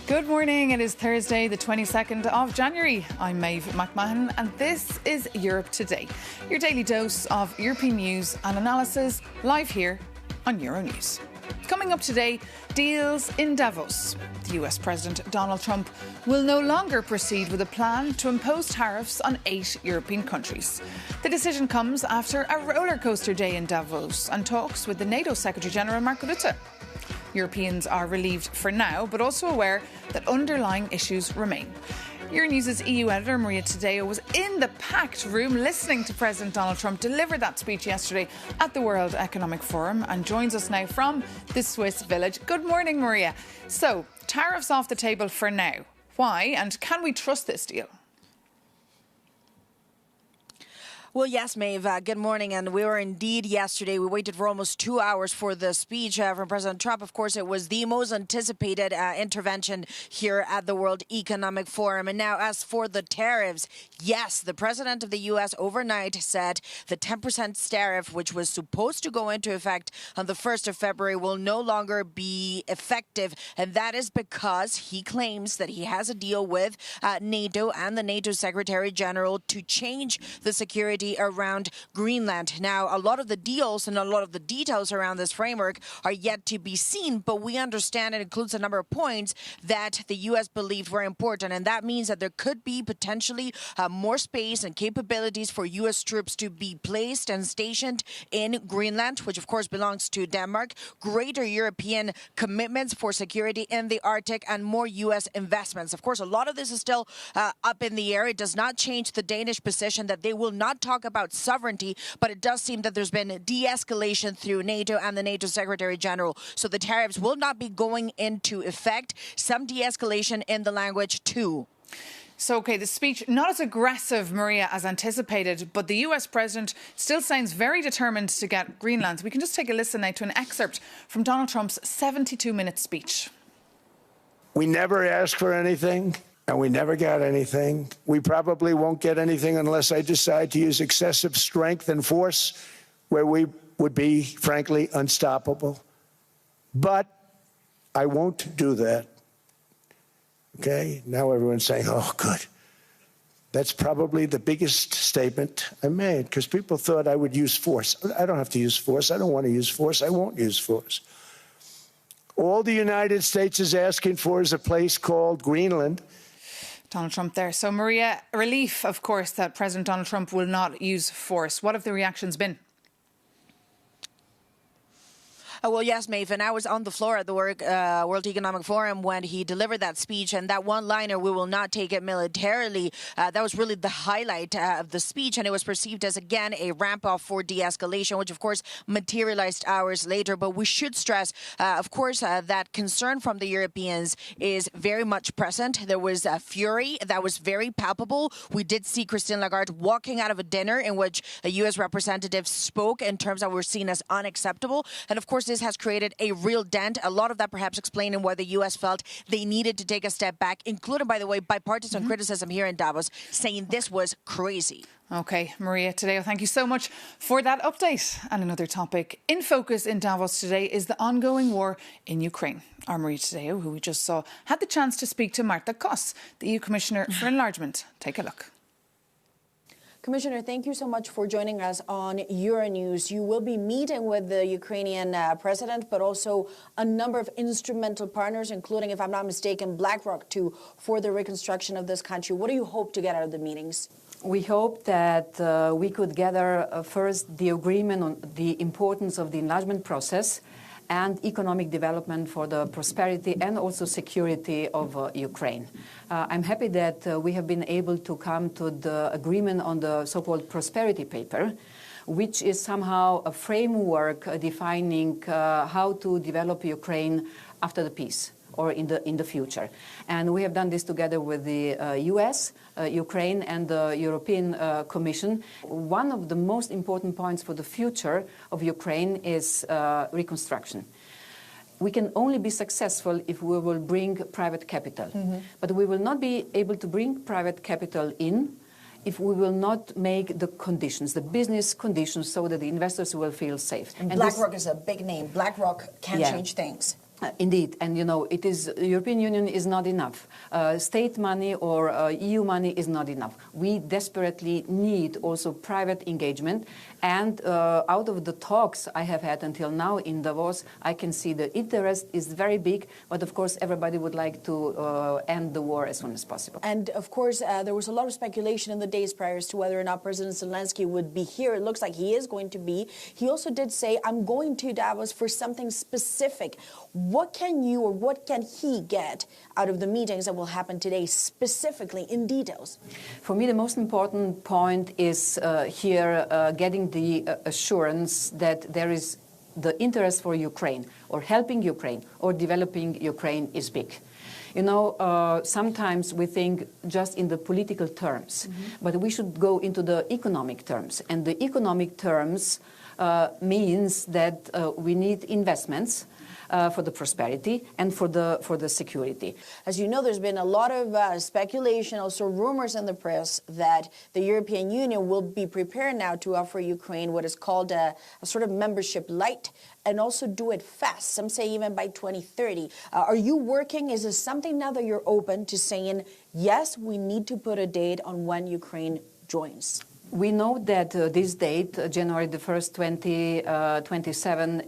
Good morning. It is Thursday, the 22nd of January. I'm Maeve McMahon, and this is Europe Today, your daily dose of European news and analysis, live here on Euronews. Coming up today, deals in Davos. The US President Donald Trump will no longer proceed with a plan to impose tariffs on 8 European countries. The decision comes after a rollercoaster day in Davos and talks with the NATO Secretary-General Mark Rutte. Europeans are relieved for now, but also aware that underlying issues remain. Euronews' EU editor Maria Tadeo was in the packed room listening to President Donald Trump deliver that speech yesterday at the World Economic Forum and joins us now from the Swiss village. Good morning, Maria. So, tariffs off the table for now. Why, and can we trust this deal? Well, yes, Maeve. Good morning. And we were indeed yesterday. We waited for almost 2 hours for the speech from President Trump. Of course, it was the most anticipated intervention here at the World Economic Forum. And now, as for the tariffs, yes, the president of the U.S. overnight said the 10% tariff, which was supposed to go into effect on the 1st of February, will no longer be effective. And that is because he claims that he has a deal with NATO and the NATO Secretary General to change the security around Greenland. Now, a lot of the deals and a lot of the details around this framework are yet to be seen, but we understand it includes a number of points that the U.S. believed were important, and that means that there could be potentially more space and capabilities for U.S. troops to be placed and stationed in Greenland, which of course belongs to Denmark, greater European commitments for security in the Arctic, and more U.S. investments. Of course, a lot of this is still up in the air. It does not change the Danish position that they will not talk about sovereignty, but it does seem that there's been de-escalation through NATO and the NATO Secretary General. So the tariffs will not be going into effect. Some de-escalation in the language too. So, OK, the speech, not as aggressive, Maria, as anticipated, but the US president still sounds very determined to get Greenland. We can just take a listen now to an excerpt from Donald Trump's 72-minute speech. We never asked for anything. And we never got anything. We probably won't get anything unless I decide to use excessive strength and force where we would be, frankly, unstoppable. But I won't do that. Okay? Now everyone's saying, oh, good. That's probably the biggest statement I made because people thought I would use force. I don't have to use force. I don't want to use force. I won't use force. All the United States is asking for is a place called Greenland. Donald Trump there. So, Maria, relief, of course, that President Donald Trump will not use force. What have the reactions been? Well, yes, Maeve, and I was on the floor at the World Economic Forum when he delivered that speech, and that one-liner, we will not take it militarily, that was really the highlight of the speech, and it was perceived as, again, a ramp-up for de-escalation, which, of course, materialized hours later. But we should stress, of course, that concern from the Europeans is very much present. There was fury that was very palpable. We did see Christine Lagarde walking out of a dinner in which a U.S. representative spoke in terms that were seen as unacceptable, and, of course, this has created a real dent. A lot of that perhaps explaining why the U.S. felt they needed to take a step back, including, by the way, bipartisan criticism here in Davos, saying this was crazy. OK, Maria Tadeo, thank you so much for that update. And another topic in focus in Davos today is the ongoing war in Ukraine. Our Maria Tadeo, who we just saw, had the chance to speak to Marta Koss, the EU Commissioner for Enlargement. Take a look. Commissioner, thank you so much for joining us on Euronews. You will be meeting with the Ukrainian president, but also a number of instrumental partners, including, if I'm not mistaken, BlackRock, too, for the reconstruction of this country. What do you hope to get out of the meetings? We hope that we could gather first the agreement on the importance of the enlargement process and economic development for the prosperity and also security of Ukraine. I'm happy that we have been able to come to the agreement on the so-called prosperity paper, which is somehow a framework defining how to develop Ukraine after the peace or in the future. And we have done this together with the US, Ukraine and the European Commission. One of the most important points for the future of Ukraine is reconstruction. We can only be successful if we will bring private capital. But we will not be able to bring private capital in if we will not make the conditions, the business conditions, so that the investors will feel safe. And BlackRock is a big name. BlackRock can change things. Indeed, and it is European Union is not enough. State money or EU money is not enough. We desperately need also private engagement. And out of the talks I have had until now in Davos, I can see the interest is very big. But of course, everybody would like to end the war as soon as possible. And of course, there was a lot of speculation in the days prior as to whether or not President Zelensky would be here. It looks like he is going to be. He also did say, I'm going to Davos for something specific. What can you or what can he get out of the meetings that will happen today, specifically in details? For me, the most important point is here getting the assurance that there is the interest for Ukraine, or helping Ukraine, or developing Ukraine is big. Sometimes we think just in the political terms, but we should go into the economic terms. And the economic terms means that we need investments for the prosperity and for the security. As you know, there's been a lot of speculation, also rumors in the press that the European Union will be prepared now to offer Ukraine what is called a sort of membership light, and also do it fast. Some say even by 2030. Are you working? Is this something now that you're open to saying, yes, we need to put a date on when Ukraine joins? We know that this date, January the 1st, 2027,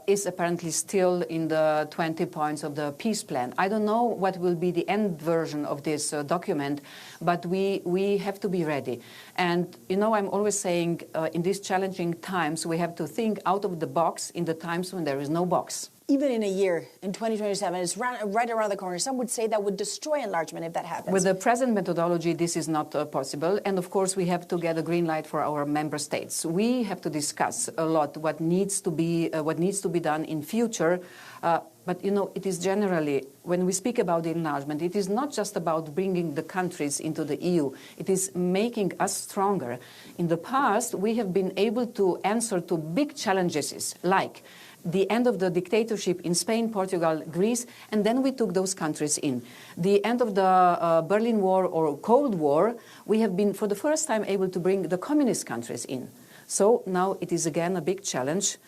is apparently still in the 20 points of the peace plan. I don't know what will be the end version of this document, but we have to be ready. And, I'm always saying in these challenging times, we have to think out of the box in the times when there is no box. Even in a year, in 2027, it's right around the corner. Some would say that would destroy enlargement if that happens. With the present methodology, this is not possible. And of course, we have to get a green light for our member states. We have to discuss a lot what needs to be done in future. But, it is generally, when we speak about the enlargement, it is not just about bringing the countries into the EU. It is making us stronger. In the past, we have been able to answer to big challenges like the end of the dictatorship in Spain, Portugal, Greece, and then we took those countries in. The end of the Berlin War or Cold War, we have been for the first time able to bring the communist countries in. So now it is again a big challenge.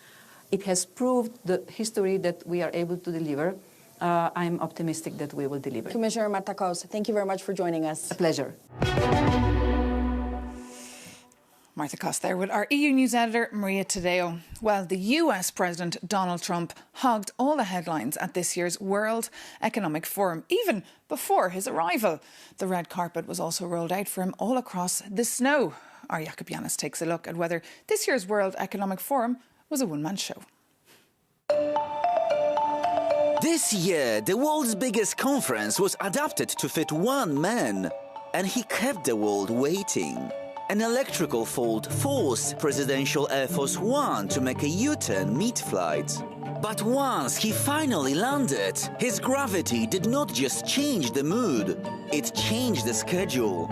It has proved the history that we are able to deliver. I'm optimistic that we will deliver. Commissioner Marta Kos, thank you very much for joining us. A pleasure. Martha Kos there with our EU News editor, Maria Tadeo. Well, the US President Donald Trump hogged all the headlines at this year's World Economic Forum, even before his arrival. The red carpet was also rolled out for him all across the snow. Our Jakob Yanis takes a look at whether this year's World Economic Forum was a one-man show. This year, the world's biggest conference was adapted to fit one man, and he kept the world waiting. An electrical fault forced Presidential Air Force One to make a U-turn mid-flight. But once he finally landed, his gravity did not just change the mood, it changed the schedule.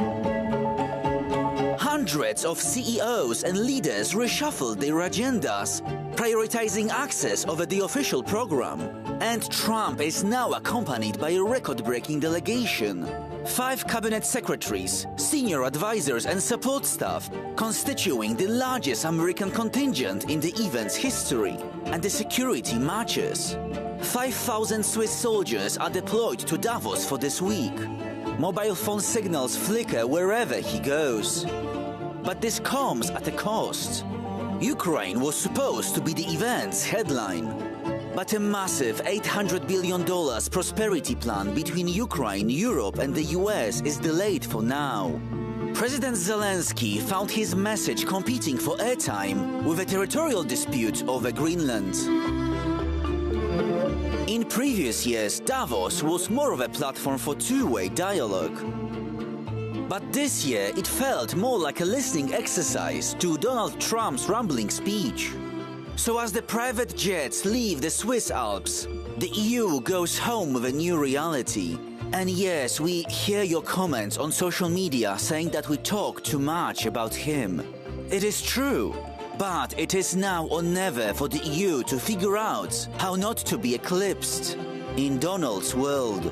Hundreds of CEOs and leaders reshuffled their agendas, prioritizing access over the official program. And Trump is now accompanied by a record-breaking delegation. 5 cabinet secretaries, senior advisors and support staff, constituting the largest American contingent in the event's history. And the security matches. 5,000 Swiss soldiers are deployed to Davos for this week. Mobile phone signals flicker wherever he goes. But this comes at a cost. Ukraine was supposed to be the event's headline. But a massive $800 billion prosperity plan between Ukraine, Europe and the US is delayed for now. President Zelensky found his message competing for airtime with a territorial dispute over Greenland. In previous years, Davos was more of a platform for two-way dialogue. But this year, it felt more like a listening exercise to Donald Trump's rambling speech. So as the private jets leave the Swiss Alps, the EU goes home with a new reality. And yes, we hear your comments on social media saying that we talk too much about him. It is true, but it is now or never for the EU to figure out how not to be eclipsed in Donald's world.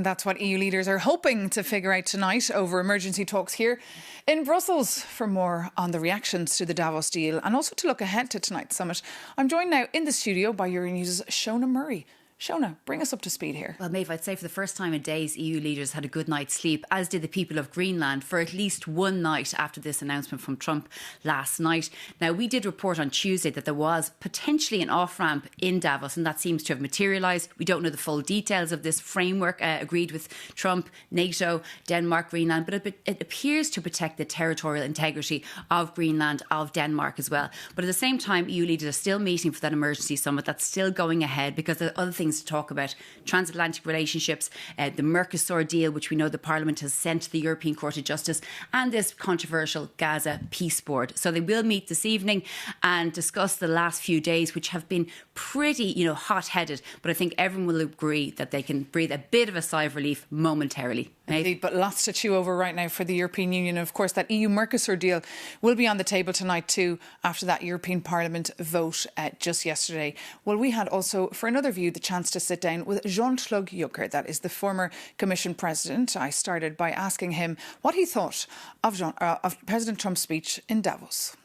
And that's what EU leaders are hoping to figure out tonight over emergency talks here in Brussels. For more on the reactions to the Davos deal and also to look ahead to tonight's summit, I'm joined now in the studio by Euronews' Shona Murray. Shona, bring us up to speed here. Well, Maeve, I'd say for the first time in days, EU leaders had a good night's sleep, as did the people of Greenland, for at least one night after this announcement from Trump last night. Now, we did report on Tuesday that there was potentially an off-ramp in Davos, and that seems to have materialised. We don't know the full details of this framework agreed with Trump, NATO, Denmark, Greenland, but it appears to protect the territorial integrity of Greenland, of Denmark as well. But at the same time, EU leaders are still meeting for that emergency summit. That's still going ahead because there are other things to talk about: transatlantic relationships, the Mercosur deal, which we know the Parliament has sent to the European Court of Justice, and this controversial Gaza peace board. So they will meet this evening and discuss the last few days, which have been pretty, hot-headed. But I think everyone will agree that they can breathe a bit of a sigh of relief momentarily. Indeed, but lots to chew over right now for the European Union. Of course, that EU-Mercosur deal will be on the table tonight too, after that European Parliament vote just yesterday. Well, we had also, for another view, the chance to sit down with Jean-Claude Juncker, that is the former Commission President. I started by asking him what he thought of President Trump's speech in Davos.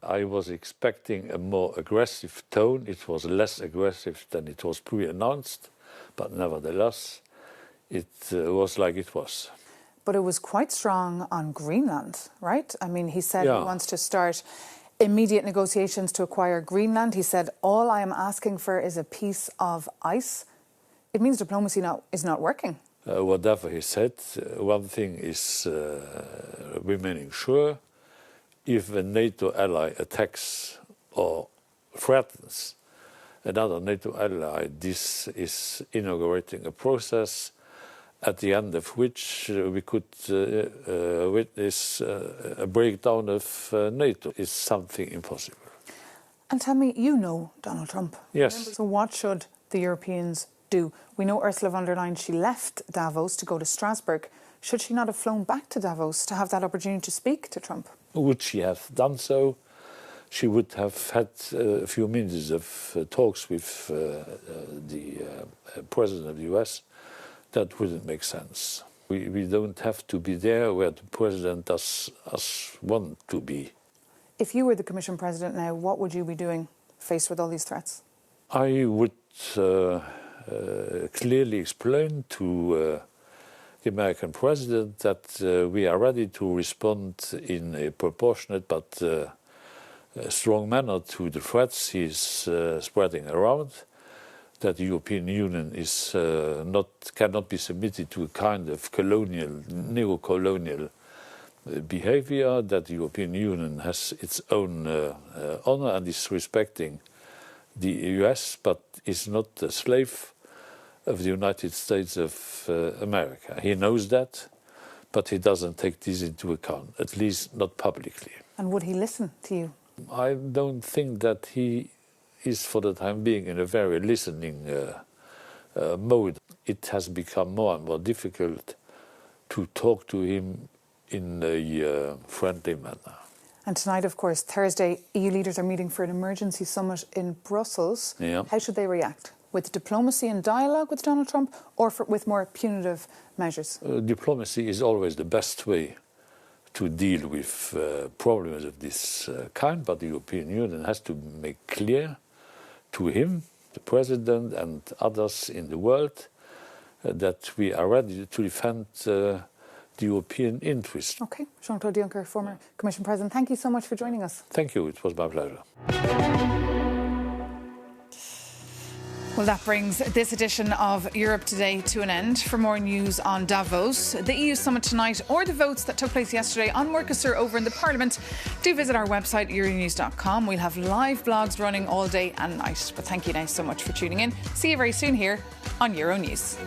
I was expecting a more aggressive tone. It was less aggressive than it was pre-announced, but nevertheless, it was like it was. But it was quite strong on Greenland, right? I mean, he said he wants to start immediate negotiations to acquire Greenland. He said, all I am asking for is a piece of ice. It means diplomacy is not working. Whatever he said, one thing is remaining sure. If a NATO ally attacks or threatens another NATO ally, this is inaugurating a process at the end of which we could witness a breakdown of NATO. It's something impossible. And tell me, you know Donald Trump. Yes. So what should the Europeans do? We know Ursula von der Leyen, she left Davos to go to Strasbourg. Should she not have flown back to Davos to have that opportunity to speak to Trump? Would she have done so? She would have had a few minutes of talks with the President of the US. That wouldn't make sense. We don't have to be there where the President does us want to be. If you were the Commission President now, what would you be doing faced with all these threats? I would clearly explain to the American President that we are ready to respond in a proportionate but strong manner to the threats he's spreading around, that the European Union is cannot be submitted to a kind of neo-colonial behavior, that the European Union has its own honor and is respecting the US, but is not a slave of the United States of America. He knows that, but he doesn't take this into account, at least not publicly. And would he listen to you? I don't think that he is, for the time being, in a very listening mode. It has become more and more difficult to talk to him in a friendly manner. And tonight, of course, Thursday, EU leaders are meeting for an emergency summit in Brussels. Yeah. How should they react? With diplomacy and dialogue with Donald Trump, or with more punitive measures? Diplomacy is always the best way to deal with problems of this kind, but the European Union has to make clear to him, the President and others in the world, that we are ready to defend the European interest. OK. Jean-Claude Juncker, former Commission President, thank you so much for joining us. Thank you. It was my pleasure. Well, that brings this edition of Europe Today to an end. For more news on Davos, the EU summit tonight, or the votes that took place yesterday on Mercosur over in the Parliament, do visit our website, euronews.com. We'll have live blogs running all day and night. But thank you now so much for tuning in. See you very soon here on Euronews.